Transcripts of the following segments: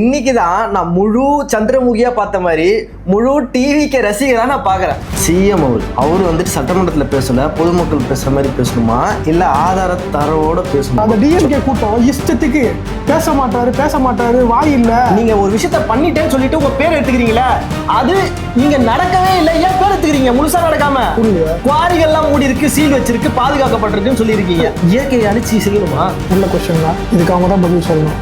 இன்னைக்கு தான் நான் முழு சந்திரமுகியா பார்த்த மாதிரி முழு டிவிக்கு ரசிகரா நான் பார்க்குறேன். சிஎம் அவரு வந்துட்டு சட்டமன்றத்தில் பேசல, பொதுமக்கள் பேசுற மாதிரி பேசணுமா இல்ல ஆதார தரவோட பேசணும்? அந்த டிஎம்கே கூட்டம் இஷ்டத்துக்கு பேச மாட்டாரு வாய் இல்ல. நீங்க ஒரு விஷயத்த பண்ணிட்டேன்னு சொல்லிட்டு உங்க பேர் எடுத்துக்கிறீங்களா? அது நீங்க நடக்கவே இல்லை, ஏன் பேர் எடுத்துக்கிறீங்க? முழுசா நடக்காம குவாரிகள்லாம் மூடி இருக்கு, சீல் வச்சிருக்கு, பாதுகாக்கப்பட்டிருக்குன்னு சொல்லியிருக்கீங்க. இயற்கையை அழிச்சு செய்யணுமா? நல்ல கொஸ்டின் தான், இதுக்கு அவங்க தான் பதில் சொல்லணும்.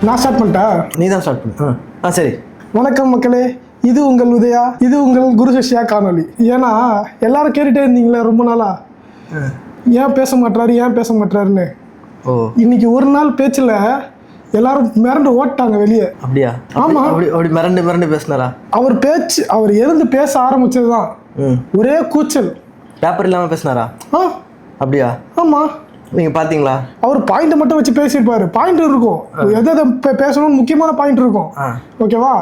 நான் ஸ்டார்ட் பண்ணிட்டா? நீ தான் ஸ்டார்ட் பண்ணு. சரி. வணக்கம் மக்களே, இது உங்கள் உதயா, இது உங்கள் குரு சிஷ்யா காணொலி. ஏன்னா எல்லாரும் கேட்டுட்டே இருந்தீங்களே ரொம்ப நாளா, ஏன் பேச மாட்டாருன்னு. இன்னைக்கு ஒரு நாள் பேச்சுல எல்லாரும் மிரண்டு ஓட்டாங்க வெளியே. அப்படியா? ஆமா, அப்படி மிரண்டு பேசினாரா? அவர் எழுந்து பேச ஆரம்பிச்சதுதான் ஒரே கூச்சல். பேப்பர் இல்லாம பேசினாரா? அப்படியா? ஆமா. நீங்க பாத்தீங்களா? அவர் பாயிண்ட் மட்டும் வச்சு பேசியிருப்பாரு. பாயிண்ட் இருக்கும், எதை பேசணும்னு முக்கியமான பாயிண்ட் இருக்கும், ஓகேவா?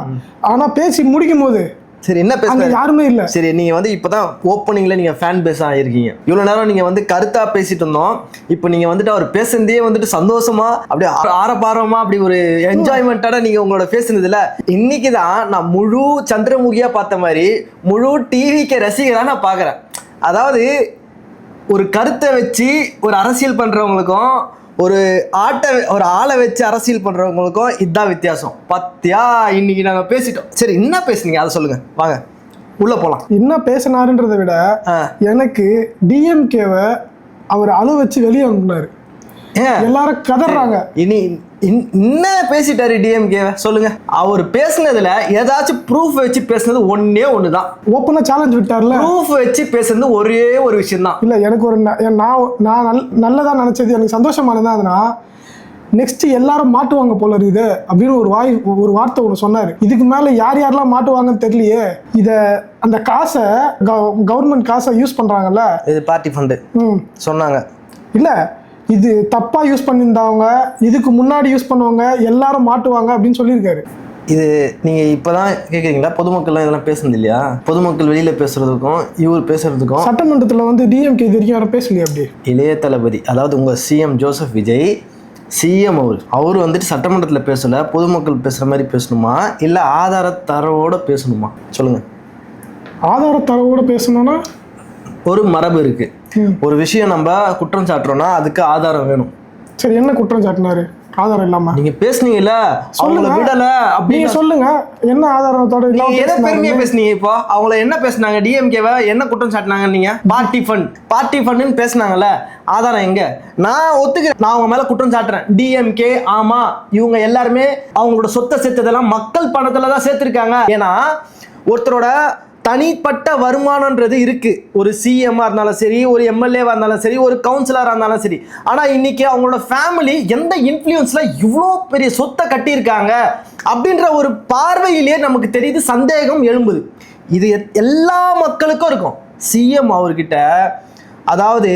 ஆனா பேசி முடிக்கும் போது சரி என்ன பேசுறாங்க யாருமே இல்ல. சரி, நீங்க வந்து இப்பதான் ஓப்பனிங்ல நீங்க ஃபேன் பேஸ் ஆயிருக்கீங்க. இவ்வளவு நேரம் நீங்க வந்து கருத்தா பேசிட்டு இருந்தோம். இப்போ நீங்க வந்துட்டு அவர் பேசுறதே வந்துட்டு சந்தோஷமா அப்படியே ஆரப்பாரமா அப்படி ஒரு என்ஜாய்மெண்டோட நீங்க உங்களோட பேசுனதுல இன்னைக்கு தான் நான் முழு சந்திரமுகியா பார்த்த மாதிரி முழு டிவிக்கு ரசிகரா நான் பாக்குறேன். அதாவது ஒரு கருத்தை வச்சு ஒரு அரசியல் பண்றவங்களுக்கும் ஒரு ஆளை வச்சு அரசியல் பண்றவங்களுக்கும் இதுதான் வித்தியாசம். பத்தியா இன்னைக்கு நாங்க பேசிட்டோம். சரி, என்ன பேசுனீங்க அதை சொல்லுங்க, வாங்க உள்ள போலாம். என்ன பேசினாருன்றதை விட எனக்கு டிஎம்கேவை அவர் அழு வச்சு வெளியே அனுப்புனாரு. எல்லாரும் கதறாங்க. இனி என்ன பேசிட்டாரு டிஎம்கே சொல்லுங்க. அவர் பேசுனதுல ஏதாச்சும் ப்ரூஃப் வச்சு பேசுனது ஒண்ணுதான். ஓப்பனா சேலஞ்ச் விட்டார்ல. ப்ரூஃப் வச்சு பேசுனது ஒரே ஒரு விஷயம் தான். இல்ல, எனக்கு ஒரு நான் நல்லதா நினைச்சது, எனக்கு சந்தோஷமானதா அதுனா நெக்ஸ்ட் எல்லாரும் மாட்டுவாங்க போல இருக்குது அப்படின்னு ஒரு வார்த்தை ஒன்று சொன்னாரு. இதுக்கு மேல யாரெல்லாம் மாட்டுவாங்கன்னு தெரியலையே. அந்த காசை கவர்மெண்ட் காசை யூஸ் பண்றாங்கல்ல, இது பார்ட்டி ஃபண்டு சொன்னாங்க. இல்ல, இது தப்பா யூஸ் பண்ணியிருந்தவங்க, இதுக்கு முன்னாடி யூஸ் பண்ணுவாங்க, எல்லாரும் மாட்டுவாங்க அப்படின்னு சொல்லியிருக்காரு. இது நீங்க இப்பதான் கேக்குறீங்களா? பொதுமக்கள்லாம் இதெல்லாம் பேசுனது இல்லையா? பொதுமக்கள் வெளியில பேசுறதுக்கும் இவர் பேசுறதுக்கும் சட்டமன்றத்தில் வந்து டிஎம்கே இது வரைக்கும் யாரும் பேசலையா? அப்படி இளைய தளபதி, அதாவது உங்க சிஎம் ஜோசப் விஜய், சிஎம் அவர் வந்துட்டு சட்டமன்றத்தில் பேசல, பொதுமக்கள் பேசுற மாதிரி பேசணுமா இல்ல ஆதார தரவோட பேசணுமா? சொல்லுங்க. ஆதார தரவோட பேசணும்னா ஒரு மரபு இருக்கு. ஒரு விஷயம் நம்ம குற்றம் சாட்டுறோம்னா அதுக்கு ஆதாரம் வேணும். சரி, என்ன குற்றம் சாட்டினாரு ஆதாரம் இல்லாம? நீங்க பேசுனீங்கல்ல, அவங்கள விடல அப்படின்னு சொல்லுங்க. என்ன ஆதாரத்தோட எதை பெருமையா பேசுனீங்க? இப்போ அவங்கள என்ன பேசுனாங்க? டிஎம்கேவை என்ன குற்றம் சாட்டினாங்க? நீங்க பார்ட்டி ஃபண்ட்னு பேசுனாங்கல்ல, ஆதாரம் எங்க? நான் ஒத்துக்கிறேன், நான் அவங்க மேல குற்றம் சாட்டுறேன். டிஎம்கே ஆமா, இவங்க எல்லாருமே அவங்களோட சொத்தை சேர்த்ததெல்லாம் மக்கள் பணத்துல தான் சேர்த்திருக்காங்க. ஏன்னா ஒருத்தரோட தனிப்பட்ட வருமானம்ன்றது இருக்கு. ஒரு சிஎம்மா இருந்தாலும் சரி, ஒரு எம்எல்ஏவா இருந்தாலும் சரி, ஒரு கவுன்சிலரா இருந்தாலும் சரி. ஆனா இன்னைக்கு அவங்களோட ஃபேமிலி எந்த இன்ஃப்ளூயன்ஸ்ல இவ்வளோ பெரிய சொத்தை கட்டியிருக்காங்க அப்படின்ற ஒரு பார்வையிலேயே நமக்கு தெரியுது, சந்தேகம் எழும்புது. இது எல்லா மக்களுக்கும் இருக்கும். சிஎம் அவர்கிட்ட அதாவது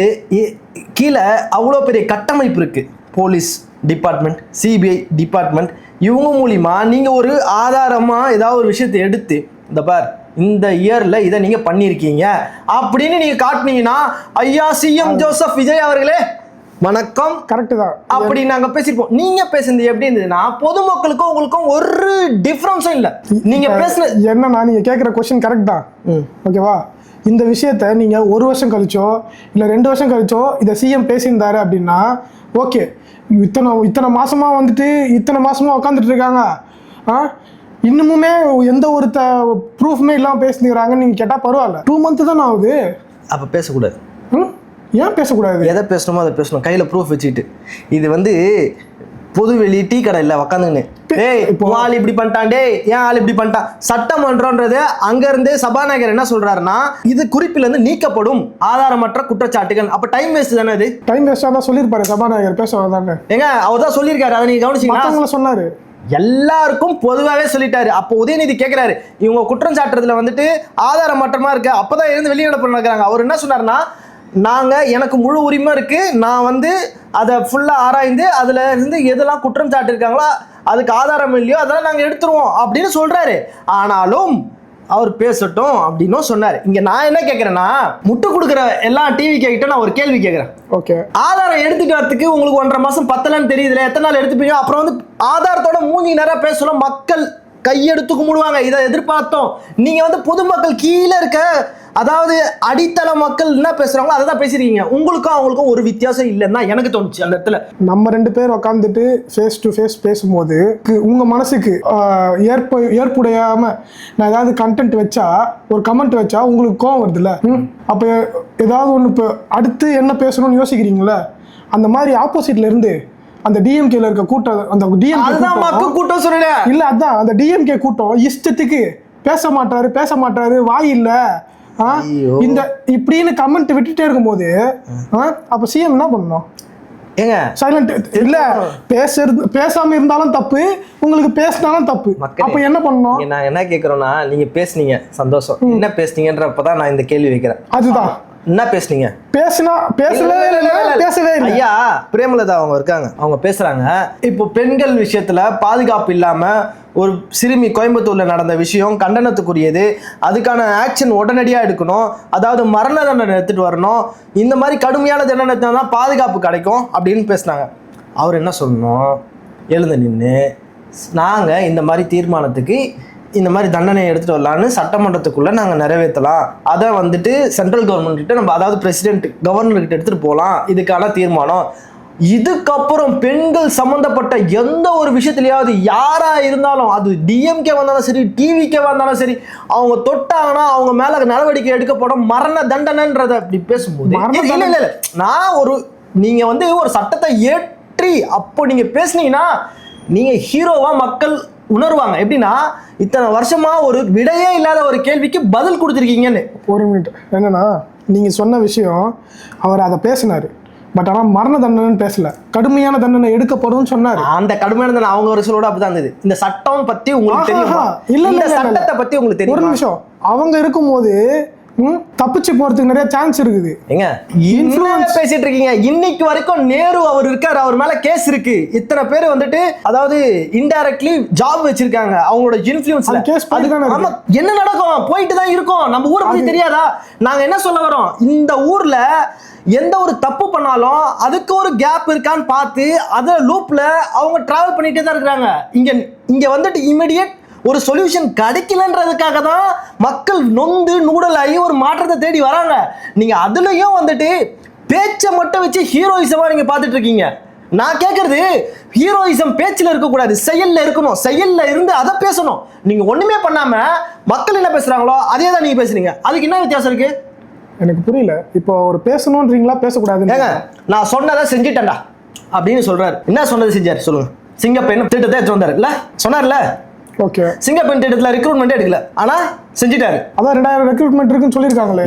கீழே அவ்வளோ பெரிய கட்டமைப்பு இருக்கு. போலீஸ் டிபார்ட்மெண்ட், சிபிஐ டிபார்ட்மெண்ட், இவங்க மூலியமா நீங்க ஒரு ஆதாரமா ஏதாவது ஒரு விஷயத்தை எடுத்து இந்த பார் இந்த இயர்ல இதை நீங்க பண்ணிருக்கீங்க அப்படின்னு நீங்க காட்டினீங்கன்னா, ஐயா சிஎம் ஜோசப் விஜய் அவர்களே வணக்கம், கரெக்ட் தான் அப்படி நாங்க பேசிருப்போம். நீங்க பேசுனது எப்படி இருந்ததுன்னா பொதுமக்களுக்கும் உங்களுக்கும் ஒரு டிஃபரன்ஸும் இல்ல. நீங்க பேசுன என்னன்னா, நீங்க கேட்குற கொஸ்டின் கரெக்ட் தான், ஓகேவா? இந்த விஷயத்த நீங்க ஒரு வருஷம் கழிச்சோ இல்ல 2 வருஷம் கழிச்சோ இதை சிஎம் பேசியிருந்தாரு அப்படின்னா ஓகே. இத்தனை மாசமா வந்துட்டு இத்தனை மாசமா உட்காந்துட்டு இருக்காங்க, இன்னமுமே எந்த ஒரு ப்ரூஃப்மே இல்லாமல் பேசிக்கிறாங்கன்னு நீங்கள் கேட்டால் பரவாயில்ல. 2 months தான் ஆகுது. அப்போ பேசக்கூடாது. ஏன் பேசக்கூடாது? எதை பேசணுமோ அதை பேசணும், கையில் ப்ரூஃப் வச்சுக்கிட்டு. இது வந்து பொதுவெளி டீ கடை இல்லை உக்காந்துங்கன்னு, டேய் இப்போ ஆள் இப்படி பண்ணிட்டான், டே ஏன் ஆள் இப்படி பண்ணிட்டான். சட்டமன்றன்றது அங்கேருந்து சபாநாயகர் என்ன சொல்றாருன்னா, இது குறிப்பிலிருந்து நீக்கப்படும் ஆதாரமற்ற குற்றச்சாட்டுகள். அப்போ டைம் வேஸ்ட் தானே? அது டைம் வேஸ்டாக தான் சொல்லியிருப்பாரு சபாநாயகர், பேச தானே. ஏங்க அவர் தான் சொல்லியிருக்காரு, அதை நீங்கள் கவனிச்சிங்களா? சொன்னாரு, எல்லாருக்கும் பொதுவாகவே சொல்லிட்டாரு. அப்போ உதயநிதி கேட்கிறாரு, இவங்க குற்றம் சாட்டுறதுல வந்துட்டு ஆதாரமற்றமா இருக்கு, அப்பதான் இருந்து வெளிநடப்பு நடக்கிறாங்க. அவர் என்ன சொன்னார்னா, எனக்கு முழு உரிமை இருக்கு, நான் வந்து அதை ஃபுல்லா ஆராய்ந்து அதுல இருந்து எதெல்லாம் குற்றம் சாட்டிருக்காங்களோ அதுக்கு ஆதாரம் இல்லையோ அதெல்லாம் நாங்க எடுத்துருவோம் அப்படின்னு சொல்றாரு. ஆனாலும் அவர் பேசட்டும் அப்படின்னு சொன்னாரு. இங்க நான் என்ன கேட்கிறேன்னா, முட்டு கொடுக்குற எல்லா டிவி கிட்ட நான் ஒரு கேள்வி கேட்கிறேன். ஓகே, ஆதாரம் எடுத்துட்டு வரதுக்கு உங்களுக்கு 1.5 மாசம் பத்தலன்னு தெரியுதுல, எத்தனை நாள் எடுத்துப்பீங்க? அப்புறம் வந்து ஆதாரத்தோட மூஞ்சி நேரம் பேசணும், மக்கள் கையெடுத்து கும்பிடுவாங்க. இதை எதிர்பார்த்தோம். நீங்க வந்து பொதுமக்கள் கீழே இருக்க, அதாவது அடித்தள மக்கள் என்ன பேசுறாங்களோ அதை தான் பேசிருக்கீங்க. உங்களுக்கும் அவங்களுக்கும் ஒரு வித்தியாசம் இல்லைன்னா எனக்கு தோணுச்சு அந்த இடத்துல. நம்ம 2 பேர் உட்காந்துட்டு ஃபேஸ் டு ஃபேஸ் பேசும்போது உங்க மனசுக்கு ஏற்புடையாம நான் ஏதாவது கண்டென்ட் வச்சா, ஒரு கமெண்ட் வச்சா உங்களுக்கு கோவம் வருதுல்ல, அப்ப ஏதாவது ஒன்று இப்போ அடுத்து என்ன பேசணும்னு யோசிக்கிறீங்களா? அந்த மாதிரி ஆப்போசிட்ல இருந்து அந்த டிஎம்கேல இருக்க கூட்டம், அந்த டிஎம்கே கூட்டம் சொல்லல இல்ல, அதான் அந்த டிஎம்கே கூட்டம் இஷ்டத்துக்கு பேச மாட்டாரு, வாய் இல்ல இந்த இப்படின்னு கமெண்ட் விட்டுட்டே இருக்கும்போது அப்ப சிஎம் என்ன பண்ணணும்? ஏங்க சைலண்ட் இல்ல, பேசாம இருந்தாலும் தப்பு, உங்களுக்கு பேசினாலும் தப்பு. அப்ப என்ன பண்ணணும்? நான் என்ன கேக்குறேன்னா, நீங்க பேசுனீங்க சந்தோஷம், என்ன பேசுனீங்கன்றப்பதான் நான் இந்த கேள்வி வைக்கிறேன். அதுதான் என்ன பேசுனீங்க? பேசவே இல்லை. ஐயா பிரேமலதா அவங்க இருக்காங்க, அவங்க பேசுறாங்க. இப்போ பெண்கள் விஷயத்துல பாதுகாப்பு இல்லாம ஒரு சிறுமி கோயம்புத்தூர்ல நடந்த விஷயம் கண்டனத்துக்குரியது. அதுக்கான ஆக்ஷன் உடனடியா எடுக்கணும். அதாவது மரண தண்டனை எடுத்துட்டு வரணும். இந்த மாதிரி கடுமையான தண்டனை தான் பாதுகாப்பு கிடைக்கும் அப்படின்னு பேசினாங்க. அவர் என்ன சொல்லணும்? எழுந்து நின்று நாங்க இந்த மாதிரி தீர்மானத்துக்கு இந்த மாதிரி தண்டனையை எடுத்துட்டு வரலான்னு சட்டமன்றத்துக்குள்ள நாங்கள் நிறைவேற்றலாம். அதை வந்துட்டு சென்ட்ரல் கவர்மெண்ட் கிட்ட நம்ம, அதாவது பிரசிடென்ட் கவர்னர் கிட்ட எடுத்துட்டு போகலாம். இதுக்கான தீர்மானம். இதுக்கப்புறம் பெண்கள் சம்பந்தப்பட்ட எந்த ஒரு விஷயத்திலேயாவது யாரா இருந்தாலும், அது டிஎம்கே வந்தாலும் சரி, டிவிகே வந்தாலும் சரி, அவங்க தொட்டாங்கன்னா அவங்க மேல நடவடிக்கை எடுக்கப்படும். மரண தண்டனைன்றத அப்படி பேசும்போது இல்ல நான் நீங்க வந்து ஒரு சட்டத்தை ஏற்றி அப்போ நீங்க பேசுனீங்கன்னா நீங்க ஹீரோவா மக்கள் உணர்வாங்க. எப்படின்னா, இத்தனை வருஷமா ஒரு விடையே இல்லாத ஒரு கேள்விக்கு பதில் கொடுத்துருக்கீங்கன்னு. ஒரு மினிட், என்னன்னா நீங்க சொன்ன விஷயம் அவர் அதை பேசினாரு, பட் ஆனால் மரண தண்டனை பேசல, கடுமையான தண்டனை எடுக்கப்படும் சொன்னாரு. அந்த கடுமையான தண்டனை அவங்க ஒரு சொல்லோட அப்படிதான் இருந்தது. இந்த சட்டம் பத்தி உங்களுக்கு தெரியுமா? இல்ல சட்டத்தை பத்தி உங்களுக்கு தெரியும். ஒரு நிமிஷம், அவங்க இருக்கும்போது தப்பிச்சு போறதுக்கு நிறைய சான்ஸ் இருக்குது. ஏங்க இன்ஃப்ளூயன்ஸ் பேசிட்டு இருக்கீங்க. இன்னைக்கு வரைக்கும் நேரு அவர் இருக்காரு, அவர் மேல கேஸ் இருக்கு. இத்தனை பேர் வந்துட்டு அதாவது இன்டைரக்ட்லி ஜாப் வச்சிருக்காங்க. அவங்களோட இன்ஃப்ளூயன்ஸ்ல கேஸ் என்ன நடக்கும் போயிட்டு தான் இருக்கும். நம்ம ஊரை பத்தி தெரியாதா? நாங்க என்ன சொல்ல வரோம், இந்த ஊர்ல எந்த ஒரு தப்பு பண்ணாலும் அதுக்கு ஒரு கேப் இருக்கான்னு பார்த்து அதை லூப்ல அவங்க டிராவல் பண்ணிட்டே தான் இருக்கிறாங்க. இங்க வந்துட்டு இமிடியேட் ஒரு சொல்யூஷன் கிடைக்கலன்றதுக்காக தான் மக்கள் நொந்து நூடலாகி ஒரு மாற்றத்தை தேடி வராங்க. நீங்க அதுலயும் வந்துட்டு பேச்சை மட்டும் வச்சு ஹீரோயிசமா நீங்க பார்த்துட்டு இருக்கீங்க. நான் கேட்கறது, ஹீரோயிசம் பேச்சில் இருக்கக்கூடாது, செயல்ல இருக்கணும். செயல்ல இருந்து அதை பேசணும். நீங்க ஒண்ணுமே பண்ணாம மக்கள் என்ன பேசுறாங்களோ அதே தான் நீங்க பேசுறீங்க. அதுக்கு என்ன வித்தியாசம் இருக்கு? எனக்கு புரியல. இப்போ ஒரு பேசணும்ன்றீங்களா, பேசக்கூடாது? நான் சொன்னதை செஞ்சுட்டேன்டா அப்படின்னு சொல்றாரு. என்ன சொன்னது செஞ்சாரு சொல்லுங்க? சிங்கப்பெண் திட்டத்தை எடுத்து வந்தாரு இல்ல, சொன்னார்ல. ஓகே, சிங்கப்பெண் திட்டத்துல ரெக்ரூட்மெண்ட் எடுக்கல, ஆனா செஞ்சிட்டாரு. அதான் 2000 ரெக்ரூட்மெண்ட் இருக்குன்னு சொல்லிருக்காங்களே.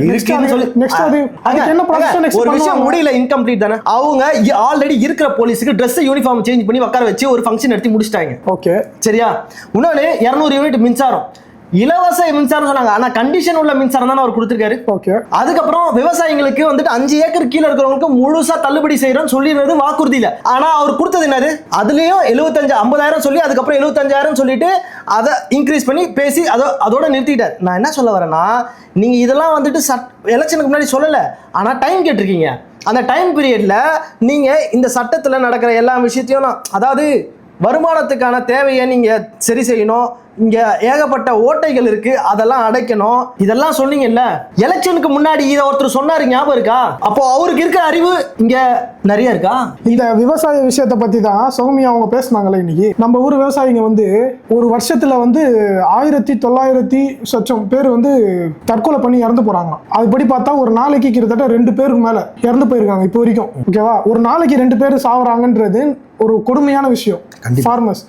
நெக்ஸ்ட் அது என்ன ப்ராசஸ்? ஒரு விஷயம் முடியல, இன்கம்ப்ளீட் தானே. அவங்க ஆல்ரெடி இருக்கிற போலீஸ்க்கு Dress யூனிஃபார்ம் சேஞ்ச் பண்ணி உட்கார வச்சு ஒரு ஃபங்க்ஷன் எடுத்து முடிச்சிட்டாங்க. ஓகே, சரியா? இன்னொன்னு 200 யூனிட் மின்சாரம், இலவச மின்சாரம் சொன்னாங்க. ஆனா கண்டிஷன் உள்ள மின்சாரம் தான் அவர் கொடுத்திருக்காரு. ஓகே, அதுக்கப்புறம் விவசாயிகளுக்கு வந்துட்டு 5 ஏக்கர் கீழே இருக்கிறவங்களுக்கு முழுசா தள்ளுபடி செய்யறோம் சொல்லிடுறது வாக்குறுதியில. ஆனா அவர் கொடுத்தது என்னது? அதுலயும் 50,000 சொல்லி அதுக்கப்புறம் 75,000 சொல்லிட்டு அதை இன்க்ரீஸ் பண்ணி பேசி அதோட நிறுத்திட்டார். நான் என்ன சொல்ல வரேன்னா, நீங்க இதெல்லாம் வந்துட்டு எலெக்ஷனுக்கு முன்னாடி சொல்லல, ஆனா டைம் கேட்டிருக்கீங்க. அந்த டைம் பீரியட்ல நீங்க இந்த சட்டத்துல நடக்கிற எல்லா விஷயத்தையும், அதாவது வருமானத்துக்கான தேவையை நீங்க சரி செய்யணும். இங்க ஏகப்பட்ட ஓட்டைகள் இருக்கு, அதெல்லாம் அடைக்கணும். இதெல்லாம் சொன்னீங்கல்ல எலெக்ஷனுக்கு முன்னாடி. இதை ஒருத்தர் சொன்னாரு, ஞாபகம் இருக்கா? அப்போ அவருக்கு இருக்கிற அறிவு இங்க நிறைய இருக்கா? இந்த விவசாய விஷயத்தை பத்தி தான் சௌமியா அவங்க பேசினாங்களே இன்னைக்கு. நம்ம ஊர் விவசாயிங்க வந்து ஒரு வருஷத்துல வந்து 1900 சொச்சம் பேர் வந்து தற்கொலை பண்ணி இறந்து போறாங்க. அதுபடி பார்த்தா ஒரு நாளைக்கு கிட்டத்தட்ட 2 பேருக்கு மேல இறந்து போயிருக்காங்க இப்போ வரைக்கும். ஓகேவா? ஒரு நாளைக்கு 2 பேர் சாவுறாங்கன்றது ஒரு கொடுமையான விஷயம் ஃபார்மர்ஸ்.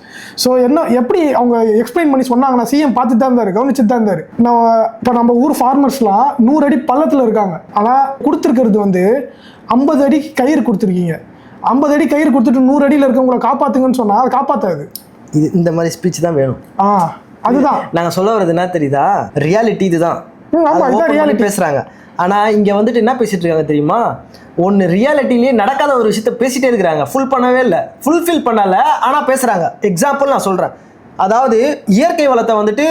ஸோ என்ன எப்படி அவங்க எக்ஸ்பிளைன் பண்ணி சொன்னாங்கன்னா, சிஎம் பார்த்துட்டு தான் இருந்தாரு, கவனிச்சுட்டு தான் இருந்தாரு. இப்போ நம்ம ஊர் ஃபார்மர்ஸ்லாம் 100 அடி பள்ளத்தில் இருக்காங்க. ஆனால் கொடுத்துருக்கிறது வந்து 50 அடி கயிறு கொடுத்துருக்கீங்க. 50 அடி கயிறு கொடுத்துட்டு 100 அடியில் இருக்கவங்களை காப்பாத்துங்கன்னு சொன்னா அது காப்பாற்றாது. இது இந்த மாதிரி ஸ்பீச் தான் வேணும். அதுதான் நாங்கள் சொல்ல வர்றது என்ன தெரியுதா? ரியாலிட்டி இதுதான். பேசுறாங்க. ஆனா இங்க வந்துட்டு என்ன பேசிட்டு இருக்காங்க தெரியுமா? ஒன்னு ரியாலிட்டிலேயே நடக்காத ஒரு விஷயத்த பேசிட்டே இருக்கிறாங்க. ஃபுல்ஃபில் பண்ணல, ஆனா பேசுறாங்க. எக்ஸாம்பிள் நான் சொல்றேன். அதாவது இயற்கை வளத்தை வந்துட்டு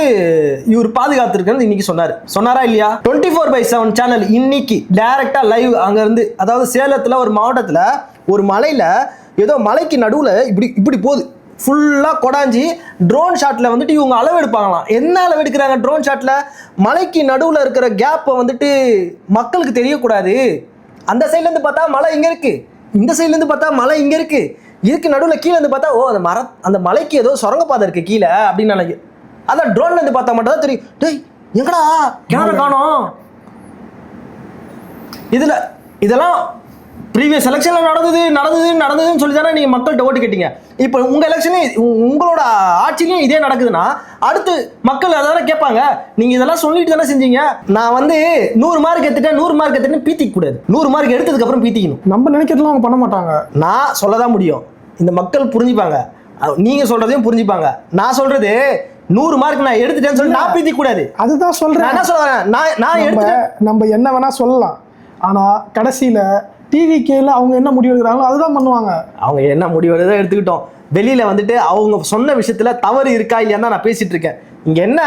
இவர் பாதுகாத்துருக்குன்னு இன்னைக்கு சொன்னாரா இல்லையா? 24/7 சேனல் இன்னைக்கு டைரக்டா லைவ் அங்க இருந்து, அதாவது சேலத்துல ஒரு மாவட்டத்துல ஒரு மலையில ஏதோ மலைக்கு நடுவுல இப்படி போகுது ஃபுல்லாக கொடாஞ்சி ட்ரோன் ஷாட்டில் வந்துட்டு இவங்க அளவு எடுப்பாங்களாம். என்ன அளவு எடுக்கிறாங்க ட்ரோன் ஷாட்டில்? மலைக்கு நடுவில் இருக்கிற கேப்பை வந்துட்டு மக்களுக்கு தெரியக்கூடாது. அந்த சைட்லேருந்து பார்த்தா மலை இங்கே இருக்குது, இந்த சைட்லேருந்து பார்த்தா மலை இங்கே இருக்குது, இதுக்கு நடுவில் கீழே இருந்து பார்த்தா ஓ அந்த மலைக்கு ஏதோ சுரங்கப்பாதை இருக்குது கீழே அப்படின்னு நினைக்கு. அதான் ட்ரோன்லேருந்து பார்த்தா மட்டும் தான் தெரியும். டேய் எங்கடா கேமரா காணோம். இதெல்லாம் ப்ரீவியஸ் எலெக்ஷனில் நடந்ததுன்னு சொல்லி தானே நீங்கள் மக்கள்கிட்ட ஓட்டு கேட்டீங்க. இப்போ உங்கள் எலெக்ஷனே உங்களோட ஆட்சிலையும் இதே நடக்குதுன்னா அடுத்து மக்கள் அதான கேட்பாங்க. நீங்கள் இதெல்லாம் சொல்லிட்டு தானே செஞ்சீங்க. நான் வந்து 100 மார்க் எடுத்துட்டேன் 100 மார்க் எடுத்துட்டேன் பீத்திக்க கூடாது. 100 மார்க் எடுத்ததுக்கப்புறம் பீத்திக்கணும். நம்ம நினைக்கிறதுலாம் அவங்க பண்ண மாட்டாங்க. நான் சொல்ல தான் முடியும். இந்த மக்கள் புரிஞ்சுப்பாங்க, நீங்கள் சொல்கிறதையும் புரிஞ்சுப்பாங்க. நான் சொல்கிறது 100 மார்க் நான் எடுத்துட்டேன்னு சொல்லி நான் பீத்திக்க கூடாது. அதுதான் சொல்கிறேன். என்ன சொல்கிறேன், நான் எடுத்துட்டேன். நம்ம என்ன வேணால் சொல்லலாம், ஆனால் கடைசியில் டிவிகேல அவங்க என்ன முடிவு எடுக்கிறாங்களோ அதுதான் பண்ணுவாங்க. அவங்க என்ன முடிவு எடுக்கிறத எடுத்துக்கிட்டோம். வெளியில் வந்துட்டு அவங்க சொன்ன விஷயத்தில் தவறு இருக்கா இல்லையா தான் நான் பேசிகிட்டு இருக்கேன். இங்கே என்ன,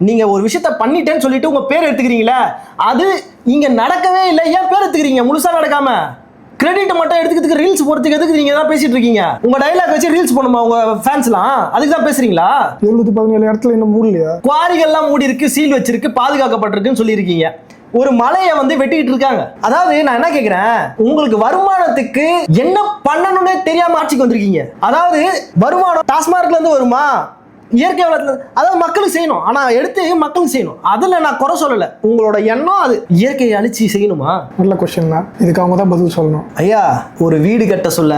நீங்கள் ஒரு விஷயத்த பண்ணிட்டேன்னு சொல்லிட்டு உங்கள் பேர் எடுத்துக்கிறீங்களா, அது இங்கே நடக்கவே இல்லை. ஏன் பேர் எடுத்துக்கிறீங்க? முழுசாக நடக்காம கிரெடிட் மட்டும் எடுத்துக்கிறதுக்கு ரீல்ஸ் போகிறதுக்கு எதுக்கு நீங்கள் தான் பேசிட்டு இருக்கீங்க? உங்கள் டைலாக் வச்சு ரீல்ஸ் பண்ணுமா உங்கள் ஃபேன்ஸ்லாம்? அதுக்கு தான் பேசுறீங்களா? 717 இடத்துல இன்னும் மூடலையா? குவாரிகள்லாம் மூடி இருக்கு, சீல் வச்சிருக்கு, பாதுகாக்கப்பட்டிருக்குன்னு சொல்லியிருக்கீங்க. ஒரு மலையை வந்து வெட்டிக்கிட்டு இருக்காங்க. அதாவது நான் என்ன கேட்கிறேன், உங்களுக்கு வருமானத்துக்கு என்ன பண்ணணும்னே தெரியாம ஆட்சிக்கு வந்திருக்கீங்க. அதாவது வருமானம் டாஸ்மார்க்ல இருந்து வருமா, இயற்கை வளத்துல, அதாவது மக்களுக்கு செய்யணும். ஆனா எடுத்து மக்களுக்கு செய்யணும். அதுல நான் குறை சொல்லல. உங்களோட எண்ணம் அது இயற்கையை அழிச்சு செய்யணுமா? நல்ல கொஸ்டின் தான். இதுக்கு அவங்க தான் பதில் சொல்லணும். ஐயா, ஒரு வீடு கட்ட சொல்ல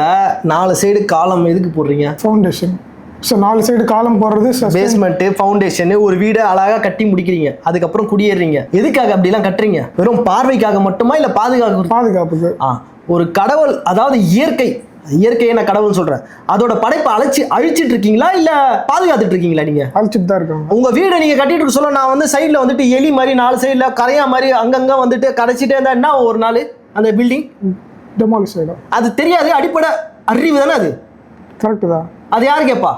4 சைடு காலம் எதுக்கு போடுறீங்க? ஃபவுண்டேஷன். ஸோ 4 சைடு காலம் போடுறது, பேஸ்மெண்ட்டு, ஃபவுண்டேஷன், ஒரு வீடை அழகாக கட்டி முடிக்கிறீங்க, அதுக்கப்புறம் குடியேறீங்க. எதுக்காக அப்படிலாம் கட்டுறீங்க? வெறும் பார்வைக்காக மட்டுமா, இல்லை பாதுகாப்புக்கு? ஒரு கடவுள், அதாவது இயற்கையை நான் கடவுள்னு சொல்றேன், அதோட படைப்பை அழிச்சிட்டு இருக்கீங்களா இல்ல பாதுகாத்துட்டு இருக்கீங்களா? நீங்க அழிச்சிட்டு தான் இருக்காங்க. உங்க வீடை நீங்க கட்டிட்டு இருக்க சொல்ல, நான் வந்து சைட்ல வந்துட்டு எலி மாதிரி 4 சைட்ல கரையா மாதிரி அங்கங்க வந்துட்டு கரைச்சிட்டே இருந்தா என்ன ஒரு நாள் அந்த பில்டிங் டெமாலிஷ் ஆயிடும். அது தெரியாது. அடிப்படை அறிவு தானே அது. கரெக்ட் தான். அது யாரு கேட்பா?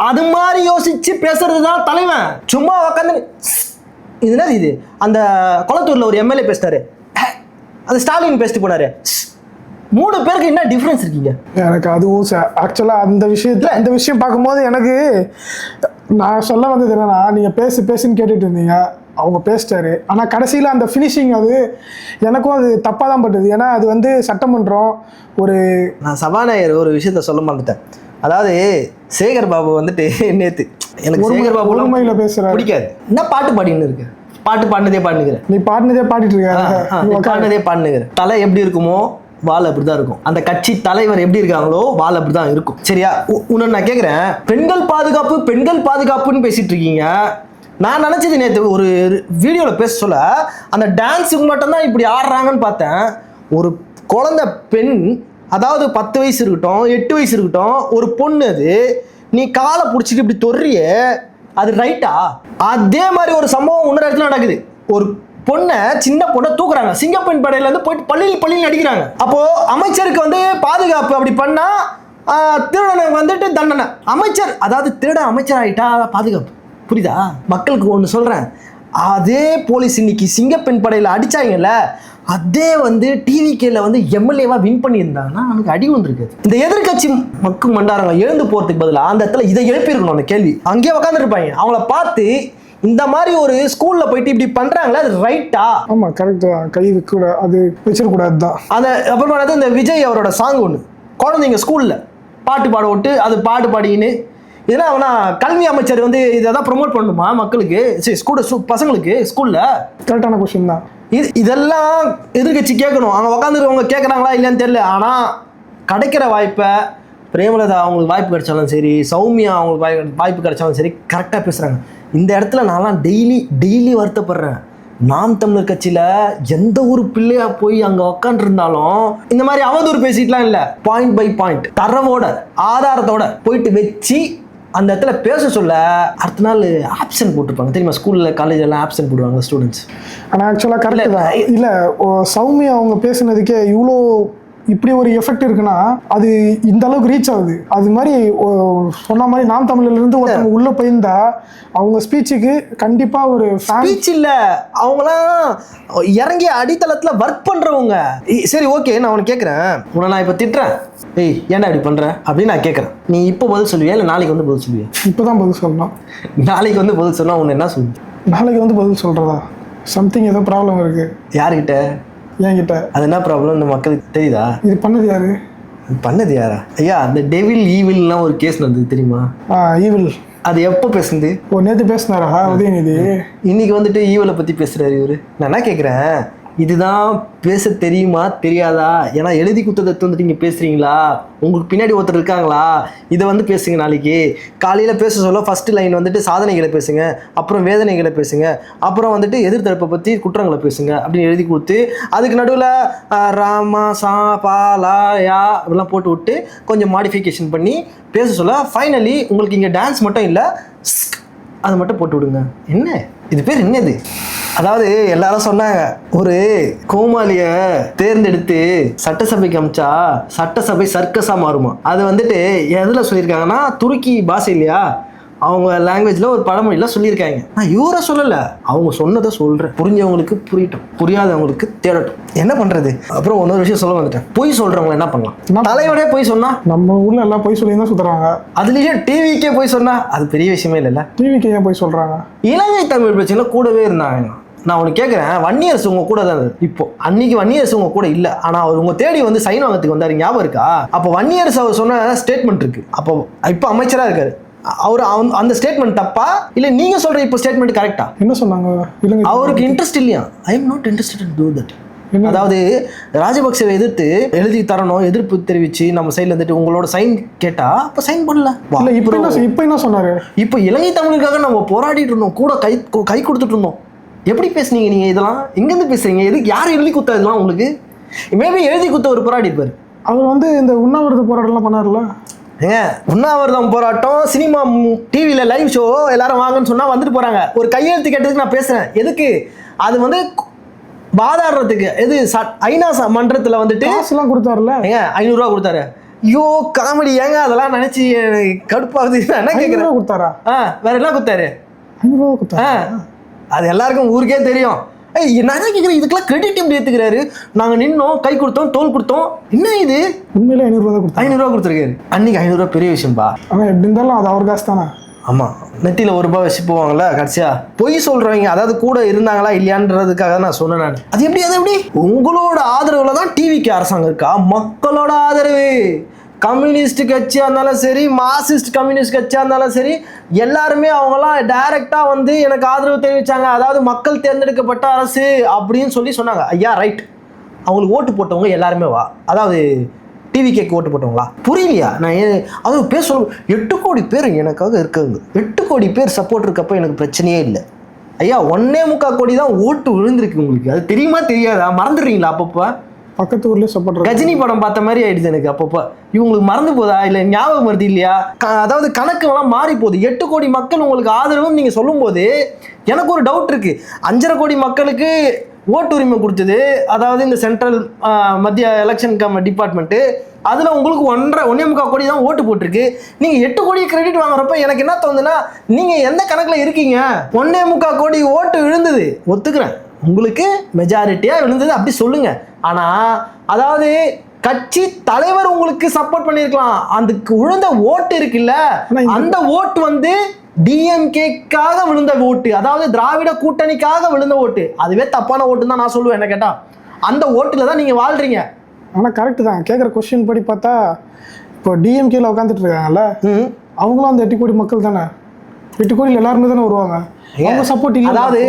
அது மாதிரி யோசிச்சு பேசுறது தான் தலைவன். சும்மா உட்காந்து இது அந்த குளத்தூர்ல ஒரு எம்எல்ஏ பேசினாரு, அது ஸ்டாலின் பேசிட்டு போனாரு. 3 பேருக்கு என்ன டிஃபரன்ஸ் இருக்கீங்க? எனக்கு அதுவும் ஆக்சுவலாக இந்த விஷயம் பார்க்கும்போது எனக்கு நான் சொல்ல வந்தது என்னன்னா, நீங்கள் பேசுன்னு கேட்டுட்டு இருந்தீங்க, அவங்க பேசிட்டாரு. ஆனால் கடைசியில் அந்த ஃபினிஷிங் அது எனக்கும் அது தப்பாக தான் பட்டுது. ஏன்னா அது வந்து சட்டமன்றம். நான் சபாநாயகர் ஒரு விஷயத்த சொல்ல மாட்டேன். அதாவது சேகர் பாபு வந்துட்டு நேத்து எனக்கு சேகர் பாபு உண்மையில பேசுறாரு, பிடிக்காது. என்ன பாட்டு பாடின்னு இருக்கு, பாடினதே பாடினுக்கிறேன். நீ பாடினதே பாடிட்டு இருக்க, பாடினதே பாடினுக்கிறேன். தலை எப்படி இருக்குமோ வால் அப்படிதான் இருக்கும். அந்த கட்சி தலைவர் எப்படி இருக்காங்களோ வால் அப்படிதான் இருக்கும். சரியா? உன்னை நான் கேட்குறேன், பெண்கள் பாதுகாப்புன்னு பேசிட்டு இருக்கீங்க. நான் நினைச்சது நேற்று ஒரு வீடியோவில் பேச சொல்ல அந்த டான்ஸுக்கு மட்டும்தான் இப்படி ஆடுறாங்கன்னு பார்த்தேன். ஒரு குழந்தை பெண், அதாவது 10 வயசு இருக்கட்டும் 8 வயசு இருக்கட்டும், ஒரு பொண்ணு, அது நீ காலை பிடிச்சிட்டு இப்படி தொர்றிய, அது ரைட்டா? அதே மாதிரி ஒரு சம்பவம் இன்னொரு இடத்துல நடக்குது. ஒரு பொண்ணை, சின்ன பொண்ணை தூக்குறாங்க, சிங்கப்பெண் படையில இருந்து போயிட்டு பள்ளியில் அடிக்கிறாங்க. அப்போ அமைச்சருக்கு வந்து பாதுகாப்பு, அப்படி பண்ணா திருடனுக்கு வந்துட்டு தண்டனை. அமைச்சர், அதாவது திருடன் அமைச்சர் ஆயிட்டா பாதுகாப்பு. புரியுதா? மக்களுக்கு ஒன்று சொல்றேன், அதே போலீஸ் இன்னைக்கு சிங்கப்பெண் படையில அடிச்சாங்கல்ல, அதே வந்து டிவிகேல வந்து எம்எல்ஏவா வின் பண்ணியிருந்தாங்கன்னா அவனுக்கு அடி வந்திருக்காது. இந்த எதிர்கட்சி மக்கள் மண்டாரங்க எழுந்து போறதுக்கு பதிலாக அந்த இடத்துல இதை எழுப்பியிருக்கணும். அந்த கேள்வி அங்கேயே உட்காந்துருப்பாங்க. அவங்கள பார்த்து இந்த மாதிரி ஒரு ஸ்கூல்ல போயிட்டு இப்படி பண்றாங்களா, அது ரைட்டா? ஆமா, கரெக்ட் தான். கை கூட அது வச்சிடக்கூடாது தான். அந்த அப்புறமா இந்த விஜய் அவரோட சாங் ஒன்று குழந்தைங்க ஸ்கூல்ல பாட்டு பாட விட்டு அது பாட்டு பாடின்னு, இதெல்லாம் அவனா கல்வி அமைச்சர் வந்து இதை தான் ப்ரொமோட் பண்ணணுமா மக்களுக்கு, பசங்களுக்கு ஸ்கூல்ல? கரெக்டான கொஸ்டின் தான். இதெல்லாம் எதிர்கட்சி கேட்கணும். அவங்க உட்காந்துருக்கவங்க கேட்குறாங்களா இல்லையான்னு தெரியல. ஆனால் கிடைக்கிற வாய்ப்பை, பிரேமலதா அவங்களுக்கு வாய்ப்பு கிடைச்சாலும் சரி, சௌமியா அவங்களுக்கு வாய்ப்பு கிடைச்சாலும் சரி, கரெக்டாக பேசுகிறாங்க. இந்த இடத்துல நான்லாம் டெய்லி வருத்தப்படுறேன். நாம் தமிழர் கட்சியில் எந்த ஒரு பிள்ளையா போய் அங்கே உக்காண்டிருந்தாலும் இந்த மாதிரி அவதூறு பேசிட்டுலாம் இல்லை. பாயிண்ட் பை பாயிண்ட், தரவோட ஆதாரத்தோட போயிட்டு வச்சு அந்த இடத்துல பேச சொல்ல அடுத்த நாள் ஆப்சன்ட் போட்டிருப்பாங்க. தெரியுமா? ஸ்கூலில் காலேஜெல்லாம் ஆப்சன்ட் போடுவாங்க ஸ்டூடெண்ட்ஸ். ஆனால் ஆக்சுவலாக கரெக்ட் தான். இல்லை, சௌமியா அவங்க பேசுனதுக்கே இவ்வளோ இப்படி ஒரு எஃபெக்ட் இருக்குன்னா அது இந்த அளவுக்கு ரீச் ஆகுது. அது மாதிரி சொன்ன மாதிரி நாம் தமிழ்ல இருந்து ஒருத்தவங்க உள்ள போயிருந்தா அவங்க ஸ்பீச்சுக்கு கண்டிப்பா ஒரு ஸ்பீச் இல்ல, அவங்களாம் இறங்கி அடித்தளத்துல ஒர்க் பண்றவங்க. சரி ஓகே, நான் உனக்கு கேட்கறேன், உன்னை நான் இப்ப திட்டுறேன், ஏய் ஏன்டா இப்படி பண்ற அப்படின்னு நான் கேட்கறேன். நீ இப்போ பதில் சொல்லுவியா இல்லை நாளைக்கு வந்து பதில் சொல்லுவியா? இப்போதான் பதில் சொல்லணும். நாளைக்கு வந்து பதில் சொன்னா உன்னை என்ன சொல்லு? நாளைக்கு வந்து பதில் சொல்றதா? சம்திங் ஏதோ ப்ராப்ளம் இருக்கு. யாருக்கிட்ட? என்கிட்ட. அது என்ன ப்ராப்ளம் இந்த மக்களுக்கு தெரியுதா? இது பண்ணது யாரு? பண்ணது யாரா? ஐயா, அந்த டெவில் ஈவில்லாம் ஒரு கேஸ் நடந்தது தெரியுமா? ஈவில். அது எப்போ பேசுனது? நேற்று பேசினாரா உதயநிதி? இன்னைக்கு வந்துட்டு ஈவலை பத்தி பேசுறாரு இவரு. நான் என்ன கேட்குறேன், இதுதான் பேச தெரியுமா தெரியாதா? ஏன்னா எழுதி குத்தத்தை வந்துட்டு நீங்கள் பேசுகிறீங்களா? உங்களுக்கு பின்னாடி ஒருத்தர் இருக்காங்களா? இதை வந்து பேசுங்க. நாளைக்கு காலையில் பேச சொல்ல ஃபஸ்ட்டு லைன் வந்துட்டு சாதனைகளை பேசுங்க, அப்புறம் வேதனைகளை பேசுங்க, அப்புறம் வந்துட்டு எதிர்த்தரப்பை பற்றி குற்றங்களை பேசுங்க அப்படின்னு எழுதி கொடுத்து அதுக்கு நடுவில் ராமா சா பா லா யா அப்படிலாம் போட்டு விட்டு கொஞ்சம் மாடிஃபிகேஷன் பண்ணி பேச சொல்ல ஃபைனலி உங்களுக்கு இங்கே டான்ஸ் மட்டும் இல்லை, அதை மட்டும் போட்டு விடுங்க. என்ன இது பேர் என்னது? அதாவது எல்லாரும் சொன்னாங்க, ஒரு கோமாளிய தேர்ந்தெடுத்து சட்டசபைக்கு அமிச்சா சட்டசபை சர்க்கஸா மாறுமா. அது வந்துட்டு எதுல சொல்லியிருக்காங்கன்னா துருக்கி பாஷை இல்லையா, அவங்க லாங்குவேஜ்ல ஒரு பழமொழியில சொல்லியிருக்காங்க. நான் இவரை சொல்லல, அவங்க சொன்னதை சொல்றேன். புரிஞ்சவங்களுக்கு புரியட்டும், புரியாதவங்களுக்கு தேடட்டும். என்ன பண்றது? அப்புறம் இன்னொரு விஷயம் சொல்ல வந்துட்டேன், பொய் சொல்றவங்க என்ன பண்ணலாம்? தலைவனே போய் சொன்னா, நம்ம ஊர்ல எல்லாம் போய் சொல்லி தான் சுத்துறாங்க. அதுலயும் டிவிக்கே போய் சொன்னா அது பெரிய விஷயமே இல்லைல்ல. டிவிக்கே போய் சொல்றாங்க. இலங்கை தமிழ் பிரச்சனை கூடவே இருந்தாங்க. நான் உனக்கு கேட்குறேன், வன்னியரசு உங்க கூட தான் இப்போ. அன்னைக்கு வன்னியரசு உங்க கூட இல்லை, ஆனால் அவர் உங்க தேடி வந்து சைன் வாங்கத்துக்கு வந்தாரு, ஞாபகம் இருக்கா? அப்போ வன்னியரசு அவர் சொன்ன ஸ்டேட்மெண்ட் இருக்கு. அப்போ இப்போ அமைச்சராக இருக்காரு அவர். அந்த ஸ்டேட்மெண்ட் தப்பா இல்லை நீங்க சொல்ற இப்போ ஸ்டேட்மெண்ட் கரெக்டா? என்ன சொன்னாங்க? அவருக்கு இன்ட்ரெஸ்ட் இல்லையா? I am not interested in do that. அதாவது ராஜபக்சேவை எதிர்த்து எழுதி தரணும், எதிர்ப்பு தெரிவிச்சு நம்ம சைட்ல இருந்துட்டு உங்களோட சைன் கேட்டா அப்ப சைன் பண்ணல. இப்போ என்ன சொன்னாரு? இப்போ இலங்கை தமிழுக்காக நம்ம போராடிட்டு இருந்தோம், கூட கை கொடுத்துட்டு இருந்தோம். எப்படி பேசுனீங்க நீங்க? இதெல்லாம் எங்கேருந்து பேசுறீங்க? எதுக்கு? யார் எழுதி கொடுத்தா இதெல்லாம் உங்களுக்கு? மேபி எழுதி கொடுத்த ஒரு போராடி இருப்பாரு. அவர் வந்து இந்த உண்ணாவிரத போராட்டம்லாம் பண்ணார்ல. ஏங்க, உண்ணாவிரதம் போராட்டம், சினிமா, டிவியில் லைவ் ஷோ எல்லாரும் வாங்கன்னு சொன்னா வந்துட்டு போறாங்க. ஒரு கையெழுத்து கேட்டதுக்கு நான் பேசுறேன். எதுக்கு? அது வந்து வாதாடுறதுக்கு. எது ஐநா மன்றத்தில் வந்துட்டு காசுலாம் கொடுத்தாருல. ஏங்க 500 ரூபா கொடுத்தாரு. ஐயோ காமெடி ஏங்க, அதெல்லாம் நினைச்சு கடுப்பாகுது. என்ன கேட்குறேன்? கொடுத்தாரா? வேற என்ன கொடுத்தாரு? 500 ரூபா கொடுத்தாரு. அது எல்லாருக்கும் ஊருக்கே தெரியும். நான் கேட்குறேன், இதுக்கெல்லாம் கிரெடிட் எப்படி ஏற்றுக்கிறாரு? நாங்கள் நின்னோம், கை கொடுத்தோம், தோல் கொடுத்தோம். என்ன இது? உண்மையிலே 500 ரூபா கொடுத்தா? 500 ரூபா கொடுத்துருக்காரு. அன்னைக்கு 500 ரூபா பெரிய விஷயம்பா. ஆனால் எப்படி இருந்தாலும் அது அவர் காசு தானே. ஆமாம், நெத்தியில் 1 ரூபாய் வச்சு போவாங்களா கடைசியா? பொய் சொல்கிறவங்க, அதாவது கூட இருந்தாங்களா இல்லையான்றதுக்காக நான் சொன்னேன். நான் அது எப்படி? அது எப்படி? உங்களோட ஆதரவில் தான் டிவிக்கு அரசாங்கம் இருக்கா? மக்களோட ஆதரவு. கம்யூனிஸ்ட் கட்சியாக இருந்தாலும் சரி, மார்க்சிஸ்ட் கம்யூனிஸ்ட் கட்சியாக இருந்தாலும் சரி, எல்லாருமே அவங்களாம் டைரக்டாக வந்து எனக்கு ஆதரவு தெரிவித்தாங்க. அதாவது மக்கள் தேர்ந்தெடுக்கப்பட்ட அரசு அப்படின்னு சொன்னாங்க. ஐயா ரைட், அவங்களுக்கு ஓட்டு போட்டவங்க எல்லாருமே வா, அதாவது டிவிகேக்கு ஓட்டு போட்டவங்களா? புரியலையா? நான் அது பேர் சொல்ல 8 கோடி பேர் எனக்காக இருக்காங்க. 8 கோடி பேர் சப்போர்ட் இருக்கப்போ எனக்கு பிரச்சனையே இல்லை. ஐயா 1.25 கோடி தான் ஓட்டு விழுந்திருக்கு உங்களுக்கு. அது தெரியுமா தெரியாதா? மறந்துடுறீங்களா அப்பப்போ? பக்கத்து ஊர்ல சப்போர்ட். கஜினி படம் பார்த்த மாதிரி ஆயிடுச்சு எனக்கு அப்பப்போ. இவங்களுக்கு மறந்து போதா இல்லை ஞாபகம் வருது இல்லையா? அதாவது கணக்குலாம் மாறி போகுது. 8 கோடி மக்கள் உங்களுக்கு ஆதரவுன்னு நீங்க சொல்லும் போது எனக்கு ஒரு டவுட் இருக்கு. 5.5 கோடி மக்களுக்கு ஓட்டு உரிமை கொடுத்தது, அதாவது இந்த சென்ட்ரல் மத்திய எலெக்ஷன் டிபார்ட்மெண்ட்டு, அதில் உங்களுக்கு 1.25 கோடி தான் ஓட்டு போட்டிருக்கு. நீங்கள் 8 கோடி கிரெடிட் வாங்குறப்ப எனக்கு என்ன தோணுதுன்னா, நீங்கள் எந்த கணக்கில் இருக்கீங்க? 1.25 கோடி ஓட்டு விழுந்தது, ஒத்துக்கிறேன், உங்களுக்கு மெஜாரிட்டியாக விழுந்தது, அப்படி சொல்லுங்க. ஆனால் அதாவது கட்சி தலைவர் உங்களுக்கு சப்போர்ட் பண்ணியிருக்கலாம். அதுக்கு விழுந்த ஓட்டு இருக்குல்ல, அந்த ஓட்டு வந்து டிஎம்கேக்காக விழுந்த ஓட்டு, அதாவது திராவிட கூட்டணிக்காக விழுந்த ஓட்டு. அதுவே தப்பான ஓட்டுன்னு தான் நான் சொல்லுவேன். என்ன கேட்டால் அந்த ஓட்டுல தான் நீங்கள் வாழ்றீங்க. ஆனால் கரெக்டு தான். கேட்குற கொஸ்டின் படி பார்த்தா இப்போ டிஎம்கேல உட்காந்துட்டு இருக்காங்கல்ல, அவங்களும் அந்த 8 கோடி மக்கள் தானே. 8 கோடியில் எல்லாருமே தானே வருவாங்க. அவங்க சப்போர்ட் இல்லை. அதாவது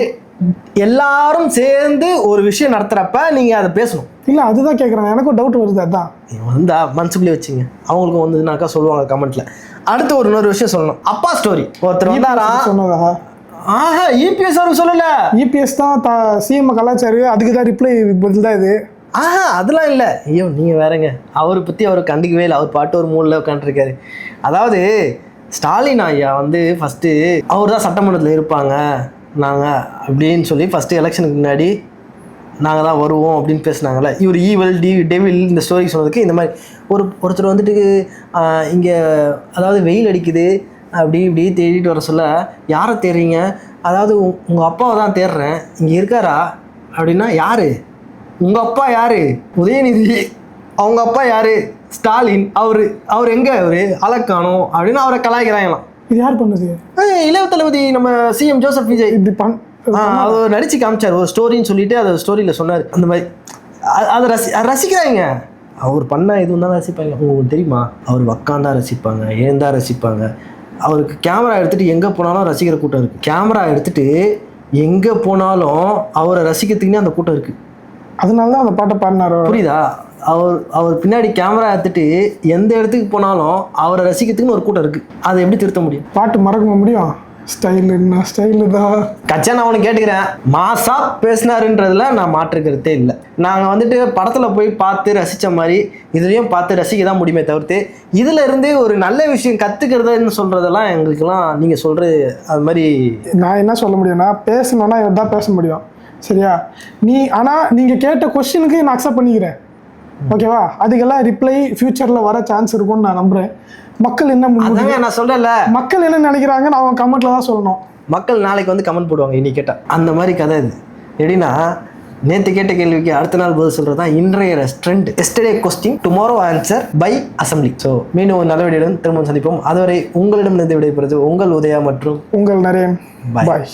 எல்லாரும் சேர்ந்து ஒரு விஷயம் நடத்துறப்ப நீங்க அதை பேசணும். இல்ல அதுதான் கேட்குறேன், எனக்கும் டவுட் வருது. அதான் வந்தா மனசுக்குள்ளே வச்சுங்க, அவங்களுக்கும் வந்ததுனாக்கா சொல்லுவாங்க கமெண்ட்ல. அடுத்து இன்னொரு விஷயம் சொல்லணும். அப்பா ஸ்டோரி. ஒருத்தர் வந்தாரா சொன்னதா? இபிஎஸ் அவருக்கு சொல்லல. இபிஎஸ் தான் சிஎம் கலாச்சாரி, அதுக்கு தான் ரிப்ளை பதில் தான் இது. அதெல்லாம் இல்லை. ஐயோ நீங்கள் வேறங்க, அவரை பற்றி அவர் கண்டுக்கவே இல்லை. அவர் பாட்டு ஒரு மூணில் உட்காந்துருக்காரு. அதாவது ஸ்டாலின் ஐயா வந்து ஃபஸ்ட்டு அவர் தான் சட்டமன்றத்தில் இருப்பாங்க நாங்கள் அப்படின்னு சொல்லி ஃபஸ்ட்டு எலெக்ஷனுக்கு முன்னாடி நாங்கள் தான் வருவோம் அப்படின்னு பேசுனாங்கல்ல, இவர் ஈவல் டெவில் இந்த ஸ்டோரி சொன்னதுக்கு இந்த மாதிரி ஒருத்தர் வந்துட்டு இங்கே அதாவது வெயில் அடிக்குது அப்படி இப்படி தேடிட்டு வர சொல்ல, யாரை தேடுறீங்க, அதாவது உங்கள் அப்பாவை தான் தேடுறேன், இங்கே இருக்காரா அப்படின்னா, யார் உங்கள் அப்பா, யார் உதயநிதி, அவங்க அப்பா யார் ஸ்டாலின், அவர் எங்கே அவர் அலக்கானோம் அப்படின்னு அவரை கலாய்க்கிறாங்களாம். இது யார் பண்ணது? இளைய தளபதி நம்ம சிஎம் ஜோசப் விஜய் இது அவர் நடிச்சு காமிச்சார் ஒரு ஸ்டோரின்னு சொல்லிட்டு அதை ஸ்டோரியில் சொன்னார். அந்த மாதிரி அதை ரசிக்கிறாங்க. அவர் பண்ண எதுவும் தான் ரசிப்பாங்க. உங்களுக்கு தெரியுமா, அவர் உக்காந்தா ரசிப்பாங்க, ஏந்தா ரசிப்பாங்க. அவருக்கு கேமரா எடுத்துகிட்டு எங்கே போனாலும் ரசிக்கிற கூட்டம் இருக்குது. கேமரா எடுத்துகிட்டு எங்கே போனாலும் அவரை ரசிக்கிறதுக்குன்னே அந்த கூட்டம் இருக்குது. அதனால தான் அந்த பாட்டை பாடினார். புரியுதா? அவர் பின்னாடி கேமரா எடுத்துட்டு எந்த இடத்துக்கு போனாலும் அவரை ரசிக்கிறதுக்குன்னு ஒரு கூட்டம் இருக்குது. அதை எப்படி திருத்த முடியும்? பாட்டு மறக்க முடியும்? ஸ்டைலுன்னா ஸ்டைலு தான். கச்சா நான் ஒன்று கேட்டுக்கிறேன், மாசா பேசினாருன்றதுல நான் மாற்றுக்கிறதே இல்லை. நாங்கள் வந்துட்டு படத்தில் போய் பார்த்து ரசித்த மாதிரி இதுலேயும் பார்த்து ரசிக்க தான் முடியுமே தவிர்த்து இதில் இருந்து ஒரு நல்ல விஷயம் கற்றுக்கிறதுன்னு சொல்கிறதெல்லாம் எங்களுக்கெல்லாம் நீங்கள் சொல்கிற அது மாதிரி. நான் என்ன சொல்ல முடியும்னா, பேசணுன்னா இதான் பேச முடியும். சரியா? ஆனால் நீங்கள் கேட்ட கொஸ்டினுக்கு நான் அக்செப்ட் பண்ணிக்கிறேன். ஓகேவா? அதுக்கெல்லாம் ரிப்ளை ஃபியூச்சரில் வர சான்ஸ் இருக்கும்னு நான் நம்புகிறேன். மக்கள் என்ன நான் சொல்றேன்ல, மக்கள் என்ன நினைக்கிறாங்கன்னு அவங்க கமெண்ட்ல தான் சொல்லணும். மக்கள் நாளைக்கு வந்து கமெண்ட் போடுவாங்க இன்னைக்கு கேட்டா. அந்த மாதிரி கதை இது. எப்படின்னா, நேற்று கேட்ட கேள்விக்கு அடுத்த நாள் பதில் சொல்றது தான் இன்றைய trend. Yesterday question tomorrow answer by assembly. So மீண்டும் ஒரு நல்ல வீடியோடன் திரும்ப சந்திப்போம். அதுவரை உங்களிடம் இருந்து விடைபெறுவது உங்கள் உதயா மற்றும் உங்கள் நரேன். பாய்.